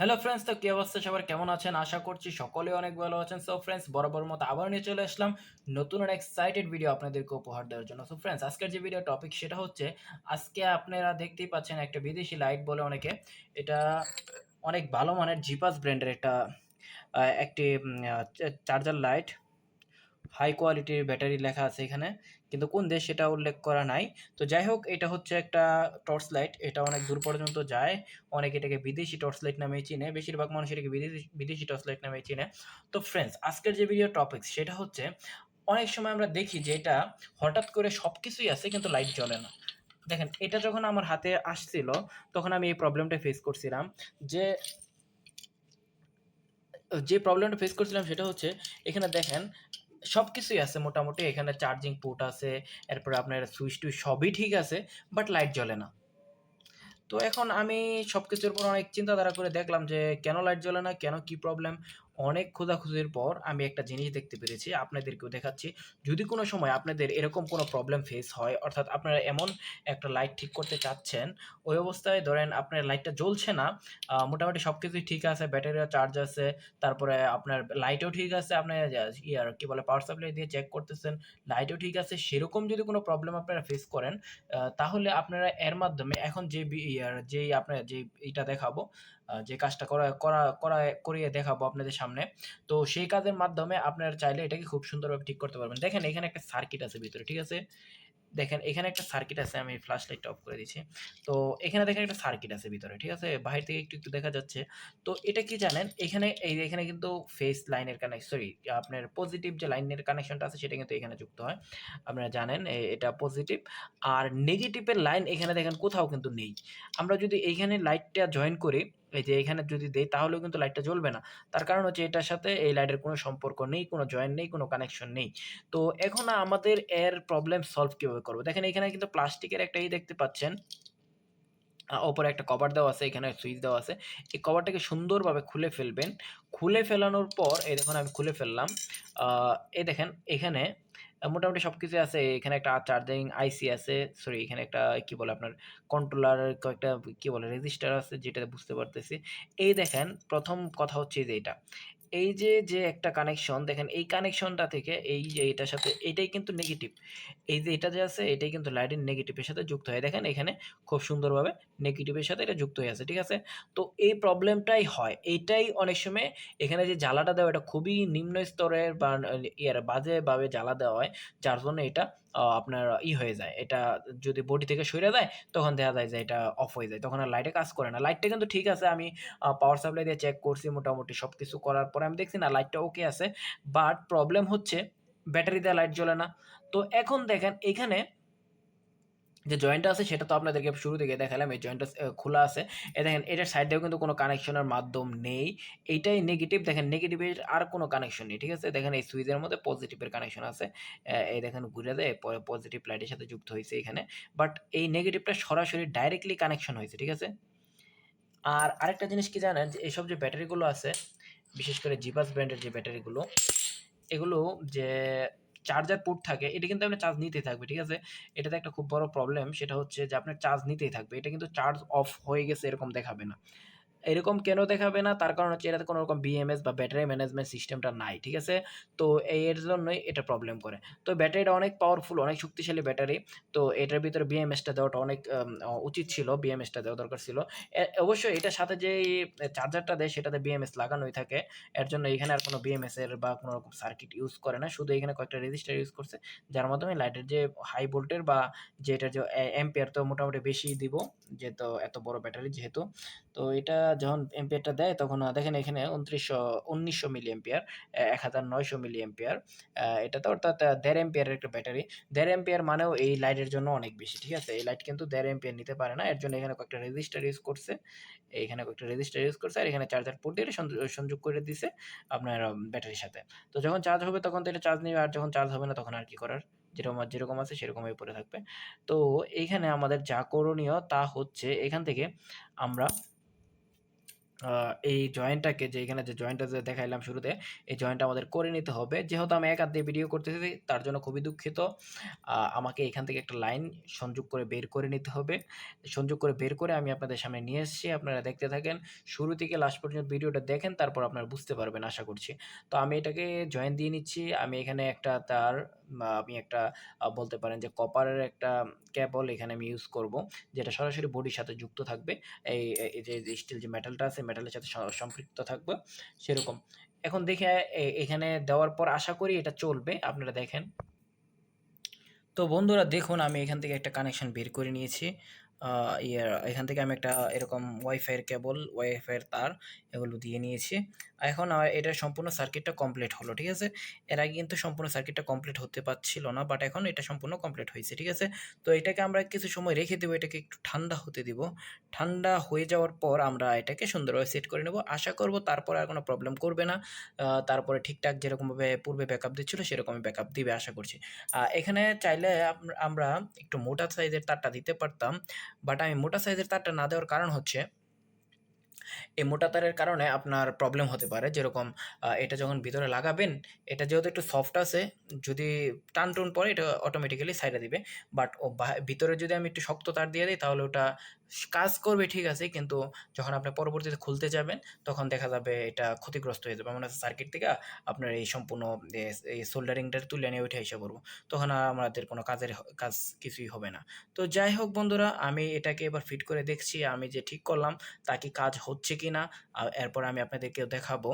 Hello friends, তো কি অবস্থা সবার, কেমন আছেন? আশা করছি সকলে অনেক ভালো আছেন। সো ফ্রেন্ডস, বরাবর মতো আবার নিয়ে চলে আসলাম নতুন আর এক্সাইটেড ভিডিও আপনাদেরকে উপহার দেওয়ার জন্য। সো ফ্রেন্ডস, আজকের যে ভিডিও টপিক সেটা হচ্ছে, আজকে আপনারা দেখতেই পাচ্ছেন একটা বিদেশি লাইট বলে অনেকে, এটা অনেক ভালো মানের জিপাস ব্র্যান্ডের একটা একটি চার্জার লাইট, হাই কোয়ালিটির ব্যাটারি লেখা আছে এখানে, কিন্তু কোন দেশ সেটা উল্লেখ করা নাই। তো যাই হোক, এটা হচ্ছে একটা টর্চ লাইট, এটা অনেক দূর পর্যন্ত যায়। অনেকে এটাকে বিদেশি টর্চ লাইট নামেই চিনে, বেশিরভাগ মানুষ এটাকে বিদেশি বিদেশি টর্চ লাইট নামেই চিনে। তো ফ্রেন্ডস, আজকের যে ভিডিও টপিক সেটা হচ্ছে, অনেক সময় আমরা দেখি যে এটা হঠাৎ করে সব কিছুই আছে কিন্তু লাইট জ্বলে না। দেখেন, এটা যখন আমার হাতে আসছিল তখন আমি এই প্রবলেমটা ফেস করছিলাম। যে যে প্রবলেমটা ফেস করছিলাম সেটা হচ্ছে, এখানে দেখেন সবকিছুই আছে মোটামুটি, এখানে চার্জিং পোর্ট আছে, এরপরে আপনার সুইচ টুইচ সবই ঠিক আছে, বাট লাইট জ্বলে না। তো এখন আমি সবকিছুর উপর অনেক চিন্তাধারা করে দেখলাম যে কেন লাইট জ্বলে না, কেন কি প্রবলেম। অনেক খোঁজাখুঁজির পর আমি একটা জিনিস দেখতে পেরেছি, আপনাদেরকেও দেখাচ্ছি। যদি কোনো সময় আপনাদের এরকম কোনো প্রবলেম ফেস হয়, অর্থাৎ আপনারা এমন একটা লাইট ঠিক করতে চাচ্ছেন, ওই অবস্থায় ধরেন আপনার লাইটটা জ্বলছে না, মোটামুটি সব কিছুই ঠিক আছে, ব্যাটারিও চার্জ আছে, তারপরে আপনার লাইটও ঠিক আছে, আপনি ইয়ার কি বলে পাওয়ার সাপ্লাই দিয়ে চেক করতেছেন, লাইটও ঠিক আছে, সেরকম যদি কোনো প্রবলেম আপনারা ফেস করেন, তাহলে আপনারা এর মাধ্যমে এখন যে যেই আপনার যে এইটা দেখাবো, যে কাজটা করিয়ে দেখাবো আপনাদের সামনে, তো সেই কাজের মাধ্যমে আপনারা চাইলে এটাকে খুব সুন্দরভাবে ঠিক করতে পারবেন। দেখেন, এখানে একটা সার্কিট আছে ভিতরে, ঠিক আছে? দেখেন, এখানে একটা সার্কিট আছে, আমি ফ্ল্যাশ লাইটটা অফ করে দিচ্ছি। তো এখানে দেখেন একটা সার্কিট আছে ভিতরে, ঠিক আছে? বাহির থেকে একটু একটু দেখা যাচ্ছে। তো এটা কি জানেন, এখানে এই যে এখানে কিন্তু ফেস লাইনের কানেকশন, সরি, আপনার পজিটিভ যে লাইনের কানেকশনটা আছে সেটা কিন্তু এখানে যুক্ত হয়, আপনারা জানেন এটা পজিটিভ। আর নেগেটিভের লাইন এখানে দেখেন কোথাও কিন্তু নেই। আমরা যদি এইখানে লাইটটা জয়েন করি, এই যে এখানে যদি দেই, তাহলেও কিন্তু লাইটটা জ্বলবে না। তার কারণ হচ্ছে এটার সাথে এই লাইটের কোনো সম্পর্ক নেই, কোনো জয়েন নেই, কোনো কানেকশন নেই। তো এখন আমাদের এর প্রবলেম সলভ কিভাবে করব? দেখেন, এখানে কিন্তু প্লাস্টিকের একটা দেখতে পাচ্ছেন, ওপরে একটা কভার দেওয়া আছে, এখানে সুইচ দেওয়া আছে। এই কভারটাকে সুন্দরভাবে খুলে ফেলবেন। খুলে ফেলানোর পর এই দেখুন আমি খুলে ফেললাম। এই দেখেন এখানে মোটামুটি সবকিছু আছে। এখানে একটা চার্জিং আইসি আছে, সরি, এখানে একটা কি বলে আপনার কন্ট্রোলার, কয়েকটা কি বলে রেজিস্টার আছে, যেটা বুঝতে পারতেছি। এই দেখেন, প্রথম কথা হচ্ছে যে এটা, এই যে একটা কানেকশন দেখেন, এই কানেকশনটা থেকে এই যে এটার সাথে এটাই কিন্তু নেগেটিভ। এই যে এটা যে আছে এটাই কিন্তু লাইটের নেগেটিভের সাথে যুক্ত হয়। দেখেন এখানে খুব সুন্দরভাবে নেগেটিভের সাথে এটা যুক্ত হয়ে আছে, ঠিক আছে? তো এই প্রবলেমটাই হয়, এইটাই অনেক সময় এখানে যে জ্বালাটা দেওয়া এটা খুবই নিম্ন স্তরের বা বাজেভাবে জ্বালা দেওয়া হয়, যার জন্য এটা আপনার হয়ে যায়। এটা যদি বডি থেকে সইরে যায়, তখন দেখা যায় যে এটা অফ হয়ে যায়, তখন আর লাইটে কাজ করে না। লাইটটা কিন্তু ঠিক আছে, আমি পাওয়ার সাপ্লাই দিয়ে চেক করছি, মোটামুটি সবকিছু করার পরে আমি দেখছি না, লাইটটা ওকে আছে। বাট প্রবলেম হচ্ছে ব্যাটারি দিয়ে লাইট জ্বলে না। তো এখন দেখেন এখানে যে জয়েন্টটা আছে সেটা তো আপনাদেরকে শুরু থেকে দেখালাম, এই জয়েন্টটা খোলা আছে। দেখেন এটার সাইড দিয়েও কিন্তু কোনো কানেকশনের মাধ্যম নেই। এইটাই নেগেটিভ, দেখেন নেগেটিভের আর কোনো কানেকশন নেই, ঠিক আছে? দেখেন এই সুইচের মধ্যে পজিটিভের কানেকশন আছে। এই দেখেন ঘুরে দেয়, পজিটিভ লাইটের সাথে যুক্ত হয়েছে এখানে। বাট এই নেগেটিভটা সরাসরি ডাইরেক্টলি কানেকশন হয়েছে, ঠিক আছে? আর আরেকটা জিনিস কি জানেন, যে এইসব যে ব্যাটারিগুলো আছে, বিশেষ করে জিপাস ব্র্যান্ডের যে ব্যাটারিগুলো, এগুলো যে চার্জার পোর্ট থাকে, এটা কিন্তু আপনার চার্জ নিতেই থাকবে, ঠিক আছে? এটাতে একটা খুব বড় প্রবলেম, সেটা হচ্ছে যে আপনার চার্জ নিতেই থাকবে। এটা কিন্তু চার্জ অফ হয়ে গেছে এরকম দেখাবে না। এরকম কেন দেখাবে না? তার কারণ হচ্ছে এটাতে কোনো রকম বিএমএস বা ব্যাটারি ম্যানেজমেন্ট সিস্টেমটা নাই, ঠিক আছে? তো এর জন্যই এটা প্রবলেম করে। তো ব্যাটারিটা অনেক পাওয়ারফুল, অনেক শক্তিশালী ব্যাটারি। তো এটার ভিতরে বিএমএসটা দেওয়াটা অনেক উচিত ছিল, বিএমএসটা দেওয়া দরকার ছিল। অবশ্যই এটার সাথে যেই চার্জারটা দেয় সেটাতে বিএমএস লাগানোই থাকে। এর জন্য এখানে আর কোনো বিএমএস এর বা কোনো রকম সার্কিট ইউজ করে না। শুধু এখানে কয়েকটা রেজিস্টার ইউজ করছে, যার মাধ্যমে লাইটের যে হাই ভোল্টের বা এটার যে অ্যাম্পিয়ার তো মোটামুটি বেশিই দিব, যেহেতু এত বড় ব্যাটারি যেহেতু। তো এটা যখন এম্পিয়ারটা দেয় তখন দেখেন এখানে 1900 মিলি এম্পিয়ার, 1900 মিলি এম্পিয়ার। এটা তো অর্থাৎ 1.5 এম্পিয়ারের একটা ব্যাটারি। 1.5 এম্পিয়ার মানেও এই লাইটের জন্য অনেক বেশি, ঠিক আছে? এই লাইট কিন্তু 1.5 এম্পিয়ার নিতে পারে না, এর জন্য এখানে কয়েকটা রেজিস্টার ইউজ করছে। এখানে কয়েকটা রেজিস্টার ইউজ করছে, আর এখানে চার্জার পোর্ট দিয়ে সংযোগ করে দিছে আপনার ব্যাটারির সাথে। তো যখন চার্জ হবে তখন তো এটা চার্জ নিবে, আর যখন চার্জ হবে না তখন আর কি করার, যেরকম আছে সেরকমই পড়ে থাকবে। তো এইখানে আমাদের যা করণীয় তা হচ্ছে, এখান থেকে আমরা এই জয়েন্টটাকে যে এখানে যে জয়েন্টটা যে দেখাইলাম শুরুতে, এই জয়েন্টটা আমাদের করে নিতে হবে। যেহেতু আমি এক হাত দিয়ে ভিডিও করতেছি তার জন্য খুবই দুঃখিত। আমাকে এখান থেকে একটা লাইন সংযোগ করে বের করে নিতে হবে। সংযোগ করে বের করে আমি আপনাদের সামনে নিয়ে এসেছি। আপনারা দেখতে থাকেন। শুরু থেকে লাস্ট পর্যন্ত ভিডিওটা দেখেন, তারপর আপনারা বুঝতে পারবেন আশা করছি। তো আমি এটাকে জয়েন দিয়ে নিচ্ছি। আমি এখানে একটা তার আমি একটা বলতে পারেন যে কপারের একটা কেবল এখানে আমি ইউজ করব, যেটা সরাসরি বডির সাথে যুক্ত থাকবে। এই যে স্টিল যে মেটালটা আছে, মেটালের সাথে সম্পৃক্ত থাকবে সেরকম। এখন দেখে এখানে দেওয়ার পর আশা করি এটা চলবে। আপনারা দেখেন। তো বন্ধুরা দেখুন, আমি এখান থেকে একটা কানেকশন বের করে নিয়েছি। এখান থেকে আমি একটা এরকম ওয়াইফাইয়ের কেবল, ওয়াইফাইয়ের তার এগুলো দিয়ে নিয়েছি। এখন এটার সম্পূর্ণ সার্কিটটা কমপ্লিট হলো, ঠিক আছে? এর আগে কিন্তু সম্পূর্ণ সার্কিটটা কমপ্লিট হতে পারছিল না, বাট এখন এটা সম্পূর্ণ কমপ্লিট হয়েছে, ঠিক আছে? তো এটাকে আমরা কিছু সময় রেখে দেবো, এটাকে একটু ঠান্ডা হতে দিব। ঠান্ডা হয়ে যাওয়ার পর আমরা এটাকে সুন্দরভাবে সেট করে নেব। আশা করব তারপর আর কোনো প্রবলেম করবে না। তারপরে ঠিকঠাক যেরকমভাবে পূর্বে ব্যাকআপ দিচ্ছিল সেরকমই ব্যাকআপ দিবে আশা করছি। এখানে চাইলে আমরা একটু মোটা সাইজের তারটা দিতে পারতাম। বাট আমি মোটা সাইজের তারটা না দেওয়ার কারণ হচ্ছে, এই মোটা তারের কারণে আপনার প্রবলেম হতে পারে। যেরকম এটা যখন ভিতরে লাগাবেন, এটা যেহেতু একটু সফট আছে, যদি টান-টুন পড়ে এটা অটোমেটিক্যালি সাইডে দিবে। বাট ভিতরে যদি আমি একটু শক্ত তার দিয়ে দিই তাহলে ওটা কাজ করবে ঠিক আছে, কিন্তু যখন আপনি পরবর্তীতে খুলতে যাবেন তখন দেখা যাবে এটা ক্ষতিগ্রস্ত হয়ে যাবে। আমরা সার্কিট থেকে আপনার এই সম্পূর্ণ এই সোল্ডারিংটা তুলে নিয়ে ওইটা হিসাব করবো। তখন আর আমাদের কোনো কাজ কিছুই হবে না। তো যাই হোক বন্ধুরা, আমি এটাকে এবার ফিট করে দেখছি আমি যে ঠিক করলাম তা কি কাজ হচ্ছে কিনা। এরপর আমি আপনাদেরকেও দেখাবো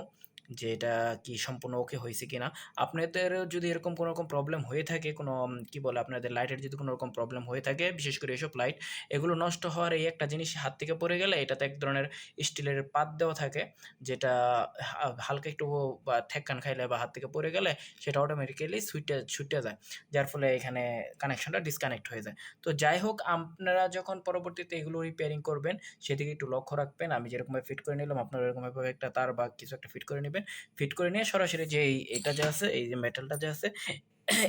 যে এটা কি সম্পূর্ণ ওকে হয়েছে কিনা। আপনাদেরও যদি এরকম কোনো রকম প্রবলেম হয়ে থাকে, কোনো কি বলে, আপনাদের লাইটের যদি কোনো রকম প্রবলেম হয়ে থাকে, বিশেষ করে এসব লাইট, এগুলো নষ্ট হওয়ার এই একটা জিনিস হাত থেকে পড়ে গেলে, এটাতে এক ধরনের স্টিলের পাত দেওয়া থাকে, যেটা হালকা একটু বা ঠেক্কান খাইলে বা হাত থেকে পড়ে গেলে সেটা অটোমেটিক্যালি ছুটে যায়, যার ফলে এখানে কানেকশনটা ডিসকানেক্ট হয়ে যায়। তো যাই হোক, আপনারা যখন পরবর্তীতে এগুলো রিপেয়ারিং করবেন সেদিকে একটু লক্ষ্য রাখবেন। আমি যেরকমভাবে ফিট করে নিলাম, আপনারা এরকমভাবে একটা তার বা কিছু একটা ফিট করে নেবেন। ফিট করে নিয়ে সরাসরি যে এটা যে আছে, এই যে মেটালটা যে আছে,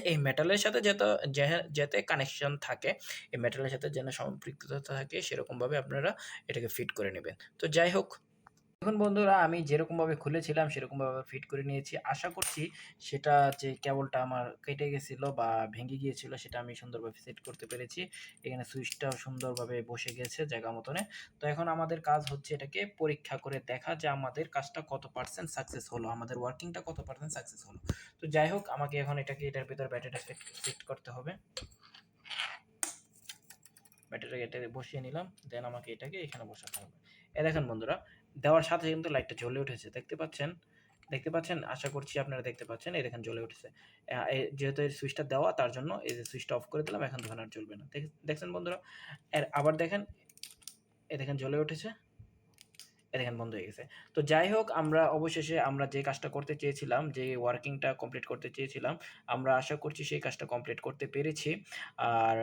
এই মেটালের সাথে যাতে কানেকশন থাকে, এই মেটালের সাথে যেন সম্পৃক্ততা থাকে সেরকমভাবে আপনারা এটাকে ফিট করে নেবেন। তো যাই হোক, দেখুন বন্ধুরা, আমি যেরকমভাবে খুলেছিলাম সেরকমভাবে ফিট করে নিয়েছি। আশা করছি সেটা যে কেবলটা আমার কেটে গেছিল বা ভেঙে গিয়েছিল সেটা আমি সুন্দরভাবে সেট করতে পেরেছি। এখানে সুইচটাও সুন্দরভাবে বসে গেছে জায়গা মতনে। তো এখন আমাদের কাজ হচ্ছে এটাকে পরীক্ষা করে দেখা যে আমাদের কাজটা কত পার্সেন্ট সাকসেস হলো, আমাদের ওয়ার্কিংটা কত পার্সেন্ট সাকসেস হলো। তো যাই হোক, আমাকে এখন এটার ভিতরে ব্যাটারিটা ফিট করতে হবে। ব্যাটারিটাকে এটা বসিয়ে নিলাম, দেন আমাকে এটাকে এখানে বসাতে হবে। দেখেন বন্ধুরা, দেওয়ার সাথে কিন্তু লাইটটা জ্বলে উঠেছে, দেখতে পাচ্ছেন? দেখতে পাচ্ছেন? আশা করছি আপনারা দেখতে পাচ্ছেন। এই দেখেন জ্বলে উঠেছে। যেহেতু এই সুইচটা দেওয়া তার জন্য এই যে সুইচটা অফ করে দিলাম, এখন দেখুন আর জ্বলবে না। দেখছেন বন্ধুরা? আবার দেখেন, এই দেখেন জ্বলে উঠেছে। দেখেন বন্ধ হয়ে গেছে। তো যাই হোক, আমরা অবশেষে আমরা যে কাজটা করতে চেয়েছিলাম, যে ওয়ার্কিংটা কমপ্লিট করতে চেয়েছিলাম, আমরা আশা করছি সেই কাজটা কমপ্লিট করতে পেরেছি। আর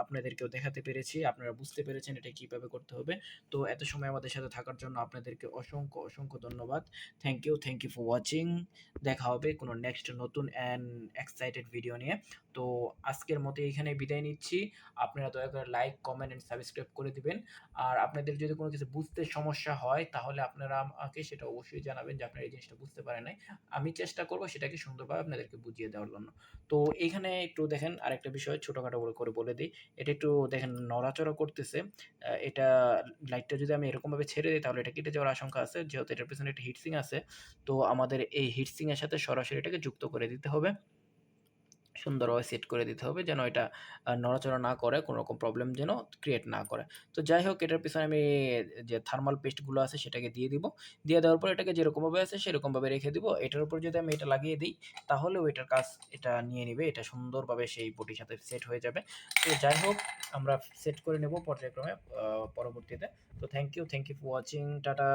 আপনাদেরকেও দেখাতে পেরেছি। আপনারা বুঝতে পেরেছেন এটা কিভাবে করতে হবে। তো এত সময় আমাদের সাথে থাকার জন্য আপনাদেরকে অসংখ্য ধন্যবাদ। Thank you for watching. দেখা হবে কোনো নেক্সট নতুন অ্যান্ড এক্সাইটেড ভিডিও নিয়ে। তো আজকের মতো এখানে বিদায় নিচ্ছি। আপনারা দয়া করে লাইক, কমেন্ট অ্যান্ড সাবস্ক্রাইব করে দিবেন। আর আপনাদের যদি কোনো কিছু বুঝতে সমস্যা হয় তাহলে আপনারা আমাকে সেটা অবশ্যই জানাবেন যে আপনারা এই জিনিসটা বুঝতে পারেন নাই। আমি চেষ্টা করব সেটাকে সুন্দরভাবে আপনাদেরকে বুঝিয়ে দেওয়ার জন্য। তো এইখানে একটু দেখেন, আরেকটা বিষয় ছোটখাটো করে বলে দিই। এটা একটু দেখেন নড়াচড়া করতেছে। এটা লাইটটা যদি আমি এরকমভাবে ছেড়ে দিই তাহলে এটা কেটে যাওয়ার আশঙ্কা আছে। যেহেতু এটার পেছনে একটা হিটসিং আছে, তো আমাদের এই হিটসিং এর সাথে সরাসরি এটাকে যুক্ত করে দিতে হবে। সুন্দরভাবে সেট করে দিতে হবে যেন এটা নড়াচড়া না করে, কোনো রকম প্রবলেম যেন ক্রিয়েট না করে। তো যাই হোক, এটার পিছনে আমি যে থার্মাল পেস্টগুলো আছে সেটাকে দিয়ে দিব। দিয়ে দেওয়ার পর এটাকে যেরকমভাবে আছে সেরকমভাবে রেখে দিব। এটার উপর যদি আমি এটা লাগিয়ে দিই তাহলেও এটার কাজ এটা নিয়ে নিবে। এটা সুন্দরভাবে সেই বডির সাথে সেট হয়ে যাবে। তো যাই হোক, আমরা সেট করে নেব পর্যায়ক্রমে পরবর্তীতে। তো thank you for watching. Tata.